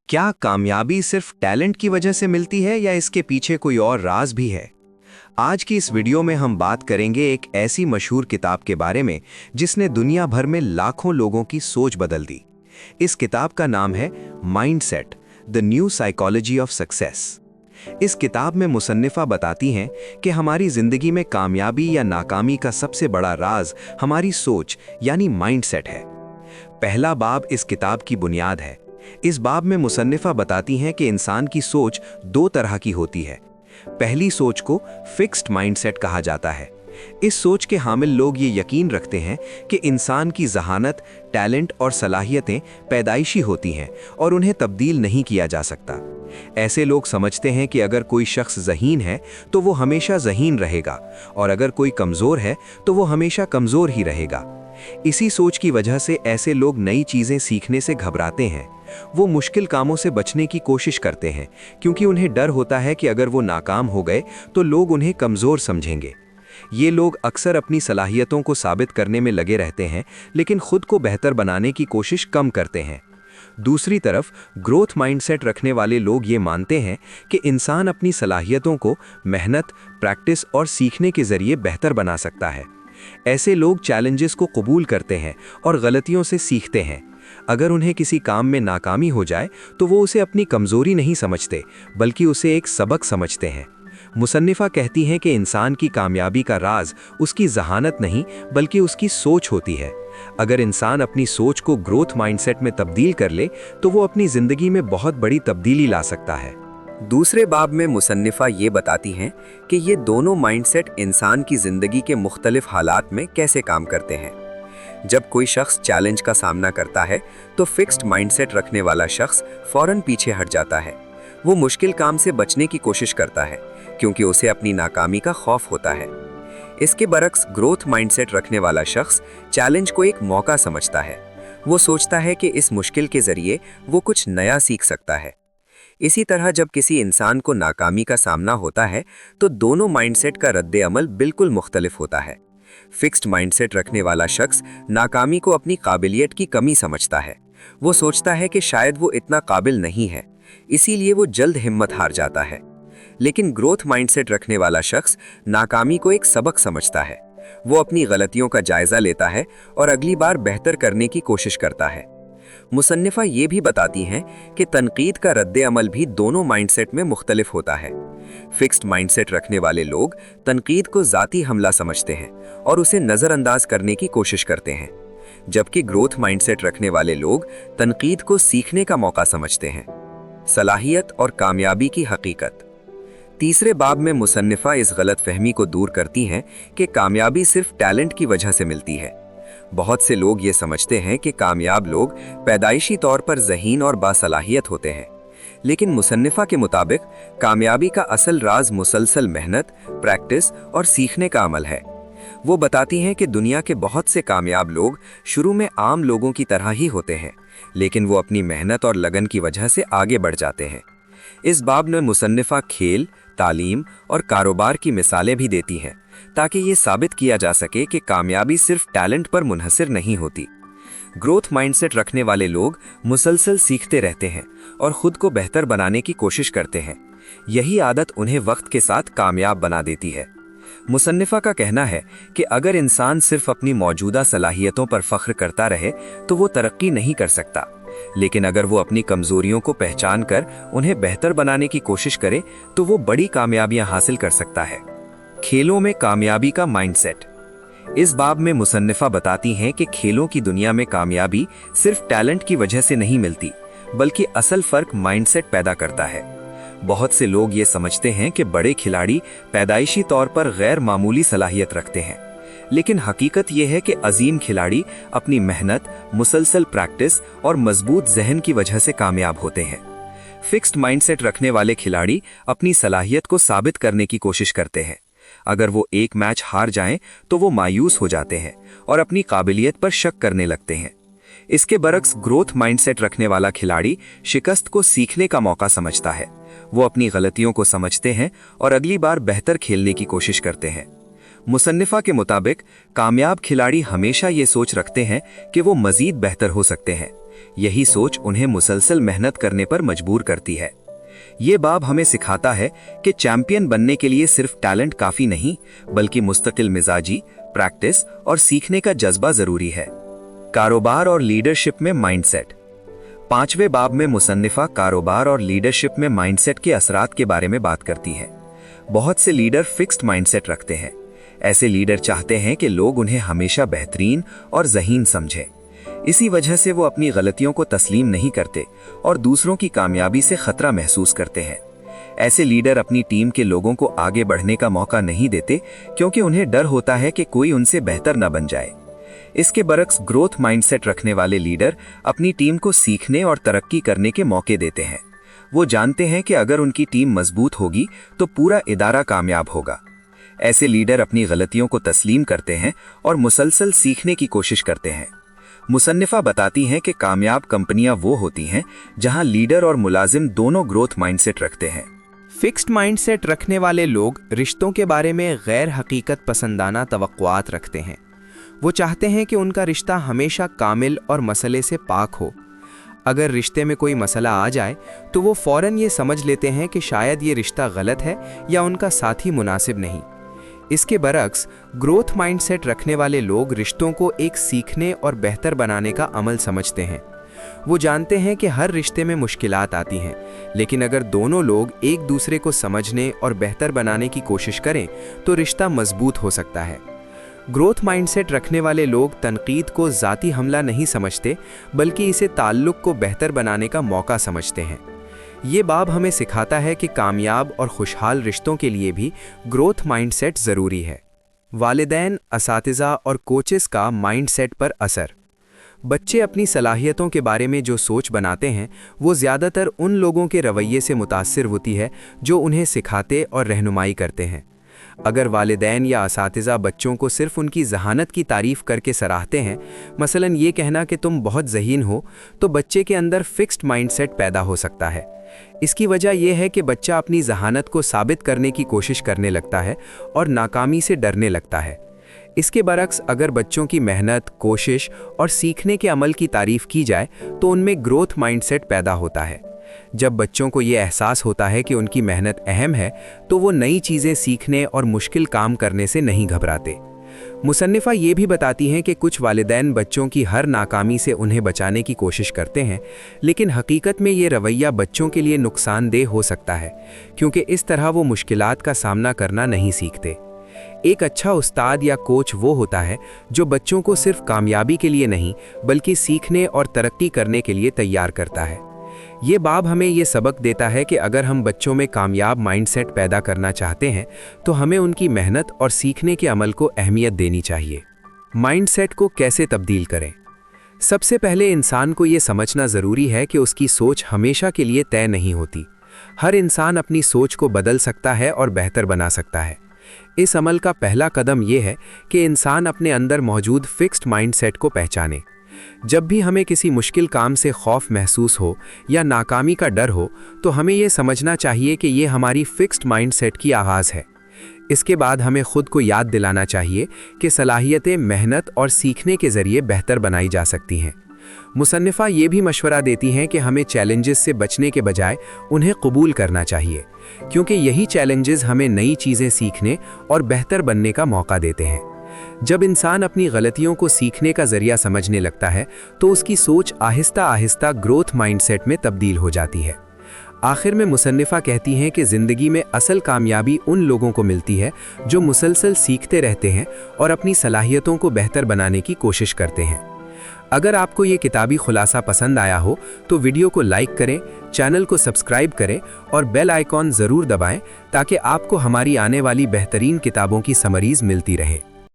क्या कामयाबी सिर्फ टैलेंट की वजह से मिलती है या इसके पीछे कोई और राज भी है? आज की इस वीडियो में हम बात करेंगे एक ऐसी मशहूर किताब के बारे में जिसने दुनिया भर में लाखों लोगों की सोच बदल दी। इस किताब का नाम है mindset, the new psychology of success. इस किताब में मुसन्निफा बताती हैं कि हमारी जिंदगी में कामयाबी या नाकामी का सबसे बड़ा राज हमारी सोच यानी माइंडसेट है। पहला बाब इस किताब की बुनियाद है। इस बाब में मुसन्निफा बताती हैं कि इंसान की सोच दो तरह की होती है। पहली सोच को फिक्स्ड माइंडसेट कहा जाता है। इस सोच के हामिल लोग ये यकीन रखते हैं कि इंसान की ज़हानत, टैलेंट और सलाहियतें पैदाइशी होती हैं और उन्हें तब्दील नहीं किया जा सकता। ऐसे लोग समझते हैं कि अगर कोई शख्स ज़हीन है तो वो हमेशा ज़हीन रहेगा और अगर कोई कमज़ोर है तो वो हमेशा कमज़ोर ही रहेगा। इसी सोच की वजह से ऐसे लोग नई चीज़ें सीखने से घबराते हैं। वो मुश्किल कामों से बचने की कोशिश करते हैं क्योंकि उन्हें डर होता है कि अगर वो नाकाम हो गए तो लोग उन्हें कमज़ोर समझेंगे। ये लोग अक्सर अपनी सलाहियतों को साबित करने में लगे रहते हैं लेकिन खुद को बेहतर बनाने की कोशिश कम करते हैं। दूसरी तरफ ग्रोथ माइंडसेट रखने वाले लोग ये मानते हैं कि इंसान अपनी सलाहियतों को मेहनत, प्रैक्टिस और सीखने के ज़रिए बेहतर बना सकता है। ऐसे लोग चैलेंजेस को कबूल करते हैं और गलतियों से सीखते हैं। अगर उन्हें किसी काम में नाकामी हो जाए तो वो उसे अपनी कमज़ोरी नहीं समझते बल्कि उसे एक सबक समझते हैं। मुसन्निफा कहती हैं कि इंसान की कामयाबी का राज उसकी ज़हानत नहीं बल्कि उसकी सोच होती है। अगर इंसान अपनी सोच को ग्रोथ माइंडसेट में तब्दील कर ले तो वो अपनी ज़िंदगी में बहुत बड़ी तब्दीली ला सकता है। दूसरे बाब में मुसन्निफा ये बताती हैं कि ये दोनों माइंडसेट इंसान की ज़िंदगी के मुख्तलिफ हालात में कैसे काम करते हैं। जब कोई शख्स चैलेंज का सामना करता है तो फिक्स्ड माइंडसेट रखने वाला शख्स फौरन पीछे हट जाता है। वो मुश्किल काम से बचने की कोशिश करता है क्योंकि उसे अपनी नाकामी का खौफ होता है। इसके बरक्स ग्रोथ माइंडसेट रखने वाला शख्स चैलेंज को एक मौका समझता है। वो सोचता है कि इस मुश्किल के ज़रिए वो कुछ नया सीख सकता है। इसी तरह जब किसी इंसान को नाकामी का सामना होता है तो दोनों माइंडसेट का रद्द अमल बिल्कुल मुख्तलिफ होता है। फिक्स्ड माइंडसेट रखने वाला शख्स नाकामी को अपनी काबिलियत की कमी समझता है। वो सोचता है कि शायद वो इतना काबिल नहीं है, इसीलिए वो जल्द हिम्मत हार जाता है। लेकिन ग्रोथ माइंडसेट रखने वाला शख्स नाकामी को एक सबक समझता है। वो अपनी गलतियों का जायजा लेता है और अगली बार बेहतर करने की कोशिश करता है। मुसन्निफा ये भी बताती हैं कि तनकीद का रद्द अमल भी दोनों माइंडसेट में मुख्तलिफ होता है। फिक्स्ड माइंडसेट रखने वाले लोग तनकीद को ज़ाती हमला समझते हैं और उसे नज़रअंदाज करने की कोशिश करते हैं, जबकि ग्रोथ माइंडसेट रखने वाले लोग तनकीद को सीखने का मौका समझते हैं। सलाहियत और कामयाबी की हकीकत। तीसरे बाब में मुसन्निफा इस गलत फहमी को दूर करती हैं कि कामयाबी सिर्फ टैलेंट की वजह से मिलती है। बहुत से लोग ये समझते हैं कि कामयाब लोग पैदाइशी तौर पर ज़हीन और बासलाहियत होते हैं, लेकिन मुसन्निफा के मुताबिक कामयाबी का असल राज मुसलसल मेहनत, प्रैक्टिस और सीखने का अमल है। वो बताती हैं कि दुनिया के बहुत से कामयाब लोग शुरू में आम लोगों की तरह ही होते हैं, लेकिन वो अपनी मेहनत और लगन की वजह से आगे बढ़ जाते हैं। इस बाब में मुसन्निफा खेल, तालीम और कारोबार की मिसालें भी देती हैं ताकि ये साबित किया जा सके कि कामयाबी सिर्फ टैलेंट पर मुनहसर नहीं होती। ग्रोथ माइंडसेट रखने वाले लोग मुसलसल सीखते रहते हैं और खुद को बेहतर बनाने की कोशिश करते हैं। यही आदत उन्हें वक्त के साथ कामयाब बना देती है। मुसन्निफा का कहना है कि अगर इंसान सिर्फ अपनी मौजूदा सलाहियतों पर फख्र करता रहे तो वो तरक्की नहीं कर सकता, लेकिन अगर वो अपनी कमजोरियों को पहचान कर उन्हें बेहतर बनाने की कोशिश करे तो वो बड़ी कामयाबियां हासिल कर सकता है। खेलों में कामयाबी का माइंडसेट। इस बाब में मुसन्निफा बताती हैं कि खेलों की दुनिया में कामयाबी सिर्फ टैलेंट की वजह से नहीं मिलती बल्कि असल फर्क माइंडसेट पैदा करता है। बहुत से लोग ये समझते हैं कि बड़े खिलाड़ी पैदाइशी तौर पर गैर मामूली सलाहियत रखते हैं, लेकिन हकीकत यह है कि अजीम खिलाड़ी अपनी मेहनत, मुसलसल प्रैक्टिस और मजबूत जहन की वजह से कामयाब होते हैं। फिक्स्ड माइंडसेट रखने वाले खिलाड़ी अपनी सलाहियत को साबित करने की कोशिश करते हैं। अगर वो एक मैच हार जाएं तो वो मायूस हो जाते हैं और अपनी काबिलियत पर शक करने लगते हैं। इसके बरक्स ग्रोथ माइंडसेट रखने वाला खिलाड़ी शिकस्त को सीखने का मौका समझता है। वो अपनी गलतियों को समझते हैं और अगली बार बेहतर खेलने की कोशिश करते हैं। मुसन्निफा के मुताबिक कामयाब खिलाड़ी हमेशा ये सोच रखते हैं कि वो मजीद बेहतर हो सकते हैं, यही सोच उन्हें मुसलसल मेहनत करने पर मजबूर करती है। ये बाब हमें सिखाता है कि चैंपियन बनने के लिए सिर्फ टैलेंट काफी नहीं, बल्कि मुस्तकिल मिजाजी, प्रैक्टिस और सीखने का जज्बा जरूरी है। कारोबार और लीडरशिप में माइंडसेट। 5वें बाब में मुसन्निफा कारोबार और लीडरशिप में माइंडसेट के असरात के बारे में बात करती है। बहुत से लीडर फिक्स्ड माइंडसेट रखते हैं। ऐसे लीडर चाहते हैं कि लोग उन्हें हमेशा बेहतरीन और ज़हीन समझें। इसी वजह से वो अपनी गलतियों को तस्लीम नहीं करते और दूसरों की कामयाबी से खतरा महसूस करते हैं। ऐसे लीडर अपनी टीम के लोगों को आगे बढ़ने का मौका नहीं देते, क्योंकि उन्हें डर होता है कि कोई उनसे बेहतर न बन जाए। इसके बरक्स ग्रोथ माइंडसेट रखने वाले लीडर अपनी टीम को सीखने और तरक्की करने के मौके देते हैं। वो जानते हैं कि अगर उनकी टीम मजबूत होगी तो पूरा इदारा कामयाब होगा। ऐसे लीडर अपनी गलतियों को तस्लीम करते हैं और मुसलसल सीखने की कोशिश करते हैं। मुसन्निफा बताती हैं कि कामयाब कंपनियां वो होती हैं जहां लीडर और मुलाजिम दोनों ग्रोथ माइंडसेट रखते हैं। फिक्स्ड माइंडसेट रखने वाले लोग रिश्तों के बारे में गैर हकीकत पसंदाना तवक्कुआत रखते हैं। वो चाहते हैं कि उनका रिश्ता हमेशा कामिल और मसले से पाक हो। अगर रिश्ते में कोई मसला आ जाए तो वो फौरन ये समझ लेते हैं कि शायद ये रिश्ता गलत है या उनका साथी मुनासिब नहीं। इसके बरक्स ग्रोथ माइंडसेट रखने वाले लोग रिश्तों को एक सीखने और बेहतर बनाने का अमल समझते हैं। वो जानते हैं कि हर रिश्ते में मुश्किलात आती हैं, लेकिन अगर दोनों लोग एक दूसरे को समझने और बेहतर बनाने की कोशिश करें तो रिश्ता मजबूत हो सकता है। ग्रोथ माइंडसेट रखने वाले लोग तनकीद को ज़ाती हमला नहीं समझते, बल्कि इसे ताल्लुक़ को बेहतर बनाने का मौका समझते हैं। ये बाब हमें सिखाता है कि कामयाब और खुशहाल रिश्तों के लिए भी ग्रोथ माइंडसेट ज़रूरी है। वालिदैन, असातिज़ा और कोचेस का माइंडसेट पर असर। बच्चे अपनी सलाहियतों के बारे में जो सोच बनाते हैं वो ज़्यादातर उन लोगों के रवैये से मुतासिर होती है जो उन्हें सिखाते और रहनुमाई करते हैं। अगर वालिदैन या असातिज़ा बच्चों को सिर्फ उनकी ज़हानत की तारीफ़ करके सराहते हैं, मसलन ये कहना कि तुम बहुत ज़हीन हो, तो बच्चे के अंदर फिक्स्ड माइंडसेट पैदा हो सकता है। इसकी वजह यह है कि बच्चा अपनी ज़हानत को साबित करने की कोशिश करने लगता है और नाकामी से डरने लगता है। इसके बरक्स अगर बच्चों की मेहनत, कोशिश और सीखने के अमल की तारीफ़ की जाए तो उनमें ग्रोथ माइंडसेट पैदा होता है। जब बच्चों को ये एहसास होता है कि उनकी मेहनत अहम है तो वो नई चीज़ें सीखने और मुश्किल काम करने से नहीं घबराते। मुसन्निफा ये भी बताती हैं कि कुछ वालिदैन बच्चों की हर नाकामी से उन्हें बचाने की कोशिश करते हैं, लेकिन हकीकत में ये रवैया बच्चों के लिए नुकसानदेह हो सकता है, क्योंकि इस तरह वो मुश्किलात का सामना करना नहीं सीखते। एक अच्छा उस्ताद या कोच वो होता है जो बच्चों को सिर्फ कामयाबी के लिए नहीं, बल्कि सीखने और तरक्की करने के लिए तैयार करता है। ये बाब हमें ये सबक देता है कि अगर हम बच्चों में कामयाब माइंडसेट पैदा करना चाहते हैं तो हमें उनकी मेहनत और सीखने के अमल को अहमियत देनी चाहिए। माइंडसेट को कैसे तब्दील करें? सबसे पहले इंसान को ये समझना ज़रूरी है कि उसकी सोच हमेशा के लिए तय नहीं होती। हर इंसान अपनी सोच को बदल सकता है और बेहतर बना सकता है। इस अमल का पहला कदम ये है कि इंसान अपने अंदर मौजूद फिक्स्ड माइंडसेट को पहचाने। जब भी हमें किसी मुश्किल काम से खौफ महसूस हो या नाकामी का डर हो तो हमें ये समझना चाहिए कि ये हमारी फिक्स्ड माइंडसेट की आगाज़ है। इसके बाद हमें खुद को याद दिलाना चाहिए कि सलाहियतें मेहनत और सीखने के ज़रिए बेहतर बनाई जा सकती हैं। मुसन्निफा ये भी मशवरा देती हैं कि हमें चैलेंजेस से बचने के बजाय उन्हें कबूल करना चाहिए, क्योंकि यही चैलेंजेस हमें नई चीज़ें सीखने और बेहतर बनने का मौका देते हैं। जब इंसान अपनी गलतियों को सीखने का ज़रिया समझने लगता है तो उसकी सोच आहिस्ता आहिस्ता ग्रोथ माइंडसेट में तब्दील हो जाती है। आखिर में मुसन्निफा कहती हैं कि ज़िंदगी में असल कामयाबी उन लोगों को मिलती है जो मुसलसल सीखते रहते हैं और अपनी सलाहियतों को बेहतर बनाने की कोशिश करते हैं। अगर आपको ये किताबी खुलासा पसंद आया हो तो वीडियो को लाइक करें, चैनल को सब्सक्राइब करें और बेल आइकॉन ज़रूर दबाएं ताकि आपको हमारी आने वाली बेहतरीन किताबों की समरीज़ मिलती रहे।